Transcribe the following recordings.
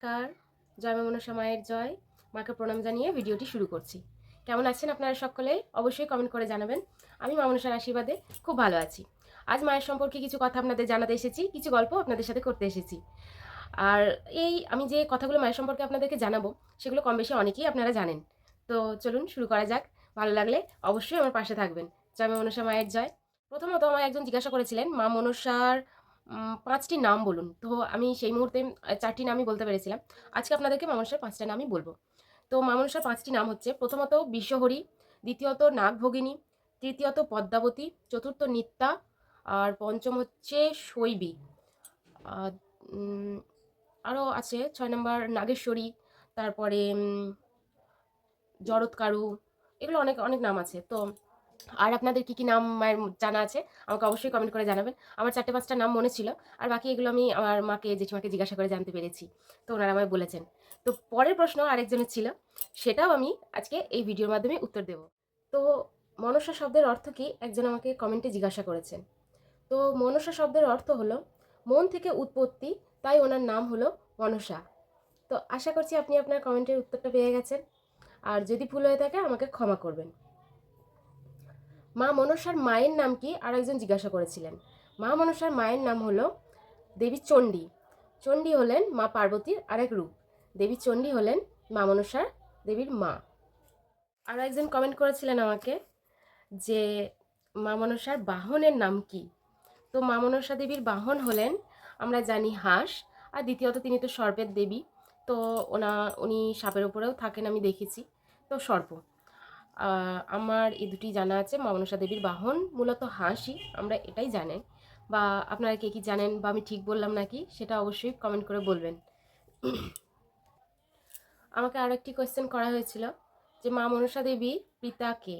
নমস্কার। জয় মা মনসা মায়ের জয়। মাকে প্রণাম জানিয়ে ভিডিওটি শুরু করছি। কেমন আছেন আপনারা সকলে? অবশ্যই কমেন্ট করে জানাবেন। আমি মা মনসার আশীর্বাদে খুব ভালো আছি। আজ মায়ের সম্পর্কে কিছু কথা আপনাদের জানাতে এসেছি, কিছু গল্প আপনাদের সাথে করতে এসেছি। আর আমি যে কথাগুলো মায়ের সম্পর্কে আপনাদেরকে জানাবো, সেগুলো কম বেশি অনেকেই আপনারা জানেন। তো চলুন শুরু করা যাক। ভালো লাগলে অবশ্যই আমার পাশে থাকবেন। জয় মা মনসা মায়ের জয়। প্রথমত আমায় একজন জিজ্ঞাসা করেছিলেন, মা মনসার ৫টি নাম বলুন। তো আমি সেই মুহূর্তে ৪টি নামই বলতে পেরেছিলাম। আজকে আপনাদেরকে মা মনসার ৫টা নামই বলবো। তো মা মনসার ৫টি নাম হচ্ছে, প্রথমত বিশ্বহরি, দ্বিতীয়ত নাগভগিনী, তৃতীয়ত পদ্মাবতী, চতুর্থ নিত্যা, আর পঞ্চম হচ্ছে শৈবী। আ উম আরও আছে ৬ নম্বর নাগেশ্বরী, তারপরে জরৎকারু, এগুলো অনেক, অনেক নাম আছে। তো আর আপনাদের কি, কি নাম মায়ের জানা আছে আমাকে অবশ্যই কমেন্ট করে জানাবেন। আমার ৪টে-৫টা নাম মনে ছিল। আর বাকি এগুলো আমি আমার মাকে, জেঠিমাকে জিজ্ঞাসা করে জানতে পেরেছি। তো ওনারা আমায় বলেছেন। তো পরের প্রশ্ন আরেকজনের ছিল, সেটাও আমি আজকে এই ভিডিওর মাধ্যমে উত্তর দেব। তো মনসা শব্দের অর্থ কী? একজন আমাকে কমেন্টে জিজ্ঞাসা করেছেন। তো মনসা শব্দের অর্থ হলো মন থেকে উৎপত্তি, তাই ওনার নাম হলো মনসা। তো আশা করছি আপনি আপনার কমেন্টের উত্তরটা পেয়ে গেছেন। আর যদি ভুল হয়ে থাকে আমাকে ক্ষমা করবেন। মা মনসার মায়ের নাম কি? আর একজন জিজ্ঞাসা করেছিলেন। মা মনসার মায়ের নাম হলো দেবী চণ্ডী। চণ্ডী হলেন মা পার্বতীর আরেক রূপ। দেবী চণ্ডী হলেন মা মনসার দেবীর মা। আরও একজন কমেন্ট করেছিলেন আমাকে যে মা মনসার বাহনের নাম কি? তো মা মনসা দেবীর বাহন হলেন, আমরা জানি, হাঁস। আর দ্বিতীয়ত তিনি তো সর্পের দেবী। তো উনি সাপের উপরেও থাকেন, আমি দেখেছি। তো সর্প। আমার এই দুটি জানা আছে। মা মনসা দেবীর বাহন মূলত হাঁসই, আমরা এটাই জানি। বা আপনারা কে কী জানেন, বা আমি ঠিক বললাম নাকি, সেটা অবশ্যই কমেন্ট করে বলবেন। আমাকে আরও একটি কোয়েশ্চেন করা হয়েছিল যে মা মনসা দেবীর পিতা কে?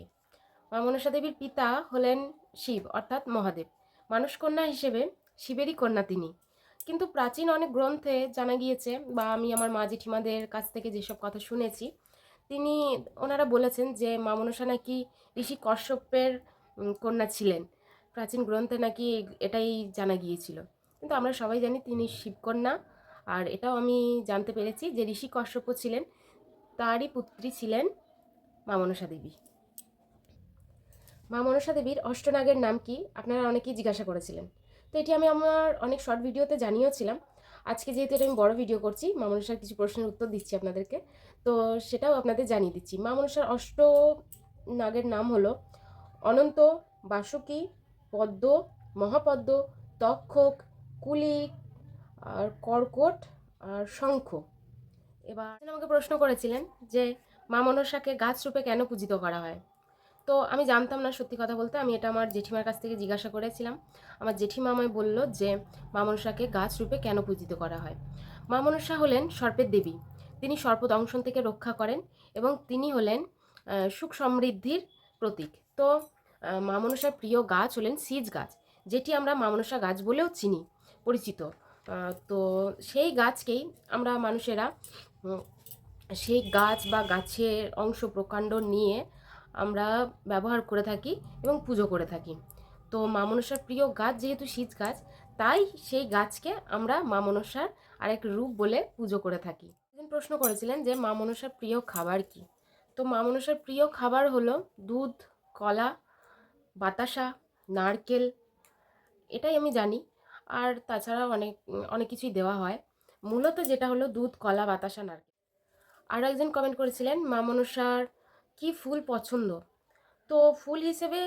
মা মনসা দেবীর পিতা হলেন শিব, অর্থাৎ মহাদেব। মানুষ কন্যা হিসেবে শিবেরই কন্যা তিনি। কিন্তু প্রাচীন অনেক গ্রন্থে জানা গিয়েছে, বা আমি আমার মা জেঠিমাদের কাছ থেকে যেসব কথা শুনেছি, ওনারা বলেছেন যে মা মনসা নাকি ঋষি কশ্যপের কন্যা ছিলেন। প্রাচীন গ্রন্থে নাকি এটাই জানা গিয়েছিল। কিন্তু আমরা সবাই জানি তিনি শিবকন্যা। আর এটাও আমি জানতে পেরেছি যে ঋষি কশ্যপ ছিলেন, তারই পুত্রী ছিলেন মা মনসা দেবী। মা মনসা দেবীর অষ্টনাগের নাম কি? আপনারা অনেকেই জিজ্ঞাসা করেছিলেন। তো এটি আমি আমার অনেক শর্ট ভিডিওতে জানিয়েছিলাম। আজকে যেহেতু এটা আমি বড় ভিডিও করছি, মা মনসার কিছু প্রশ্নের উত্তর দিচ্ছি আপনাদেরকে। তো সেটাও আপনাদের জানিয়ে দিচ্ছি। মা মনসার নাগের নাম হলো অনন্ত, বাসুকী, পদ্ম, মহাপদ্ম, তক্ষক, কুলিক, আর কর্কট, আর শঙ্খ। এবার আমাকে প্রশ্ন করেছিলেন যে মা মনসাকে গাছ রূপে কেন পূজিত করা হয়? তো আমি জানতাম না, সত্যি কথা বলতে। আমি এটা আমার জেঠিমার কাছ থেকে জিজ্ঞাসা করেছিলাম। আমার জেঠিমা আমায় বলল যে মা মনসাকে গাছ রূপে কেন পূজিত করা হয়। মা মনসা হলেন সর্পের দেবী। তিনি সর্প দংশন থেকে রক্ষা করেন, এবং তিনি হলেন সুখ সমৃদ্ধির প্রতীক। তো মা মনসার প্রিয় গাছ হলেন সিজ গাছ, যেটি আমরা মা মনসা গাছ বলেও চিনি, পরিচিত। তো সেই গাছকেই আমরা মানুষেরা সেই গাছ বা গাছের অংশ প্রকাণ্ড নিয়ে আমরা ব্যবহার করে থাকি এবং পুজো করে থাকি। তো মা মনসার প্রিয় গাছ যেহেতু সিজ গাছ, তাই সেই গাছকে আমরা মা মনসার আরেক রূপ বলে পুজো করে থাকি। একজন প্রশ্ন করেছিলেন যে মা মনসার প্রিয় খাবার কি? তো মা মনসার প্রিয় খাবার হলো দুধ, কলা, বাতাসা, নারকেল, এটাই আমি জানি। আর তাছাড়াও অনেক অনেক কিছুই দেওয়া হয়। মূলত যেটা হলো দুধ, কলা, বাতাসা, নারকেল। আরও একজন কমেন্ট করেছিলেন মা মনসার কি ফুল পছন্দ? তো ফুল হিসেবে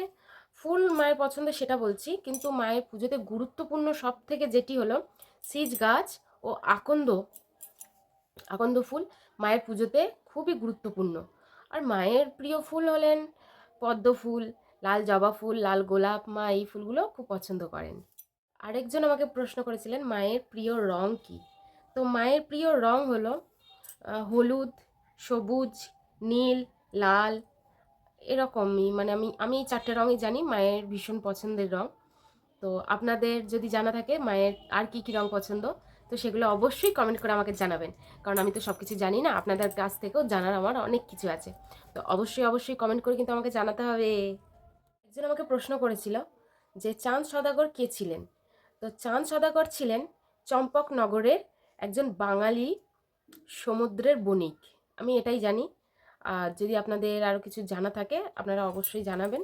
ফুল মায়ের পছন্দ সেটা বলছি, কিন্তু মায়ের পুজোতে গুরুত্বপূর্ণ সব থেকে যেটি হলো সিজ গাছ ও আকন্দ আকন্দ ফুল মায়ের পুজোতে খুবই গুরুত্বপূর্ণ। আর মায়ের প্রিয় ফুল হলেন পদ্ম ফুল, লাল জবা ফুল, লাল গোলাপ। মা এই ফুলগুলো খুব পছন্দ করেন। আরেকজন আমাকে প্রশ্ন করেছিলেন মায়ের প্রিয় রং কি? তো মায়ের প্রিয় রং হলো হলুদ, সবুজ, নীল, লাল, এরকমই। মানে আমি আমি এই 4টে রঙই জানি মায়ের ভীষণ পছন্দের রং। তো আপনাদের যদি জানা থাকে মায়ের আর কি কি রং পছন্দ, তো সেগুলো অবশ্যই কমেন্ট করে আমাকে জানাবেন। কারণ আমি তো সব কিছু জানি না, আপনাদের কাছ থেকেও জানার আমার অনেক কিছু আছে। তো অবশ্যই অবশ্যই কমেন্ট করে কিন্তু আমাকে জানাতে হবে। একজন আমাকে প্রশ্ন করেছিল যে চাঁদ সওদাগর কে ছিলেন? তো চাঁদ সওদাগর ছিলেন চম্পকনগরের একজন বাঙালি সমুদ্রের বণিক, আমি এটাই জানি। আর যদি আপনাদের আরও কিছু জানা থাকে আপনারা অবশ্যই জানাবেন।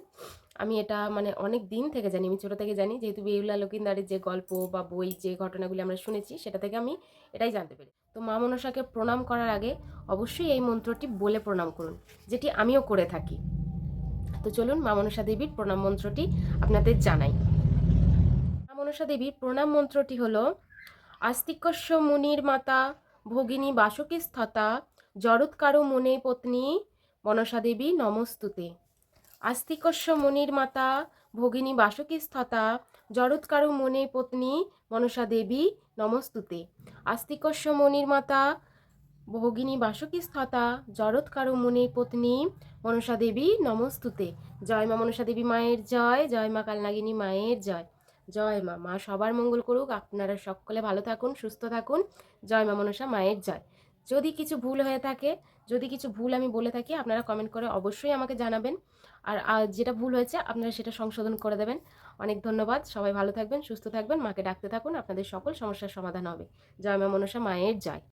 আমি এটা মানে অনেক দিন থেকে জানি, আমি ছোটো থেকে জানি, যেহেতু বেহুলা লকিন্দারের যে গল্প বা বই যে ঘটনাগুলি আমরা শুনেছি সেটা থেকে আমি এটাই জানতে পেরেছি। তো মা মনসাকে প্রণাম করার আগে অবশ্যই এই মন্ত্রটি বলে প্রণাম করুন, যেটি আমিও করে থাকি। তো চলুন মা মনসা দেবীর প্রণাম মন্ত্রটি আপনাদের জানাই। মা মনসা দেবীর প্রণাম মন্ত্রটি হলো: আস্তিকস্য মুনির মাতা ভগিনী বাসুকী স্থতা জরৎকারো মুনে পত্নী মনসা দেবী নমস্তুতে। আস্তিকস্য মুনির মাতা ভগিনী বাসুকী স্থতা জরৎকারো মুনে পত্নী মনসা দেবী নমস্তুতে। আস্তিকস্য মুনির মাতা ভগিনী বাসুকী স্থতা জরৎকারো মুনির পত্নী মনসা দেবী নমস্তুতে। জয় মা মনসা দেবী মায়ের জয়, জয় মা কালনাগিনী মায়ের জয়। জয় মা, মা সবার মঙ্গল করুক, আপনারা সকলে ভালো থাকুন, সুস্থ থাকুন। জয় মা মনসা মায়ের জয়। যদি কিছু ভুল হয়ে থাকে, যদি কিছু ভুল আমি বলে থাকি, আপনারা কমেন্ট করে অবশ্যই আমাকে জানাবেন। আর যেটা ভুল হয়েছে আপনারা সেটা সংশোধন করে দেবেন। অনেক ধন্যবাদ, সবাই ভালো থাকবেন, সুস্থ থাকবেন, মাকে ডাকতে থাকুন, আপনাদের সকল সমস্যার সমাধান হবে। জয় মা মনসা মায়ের জয়।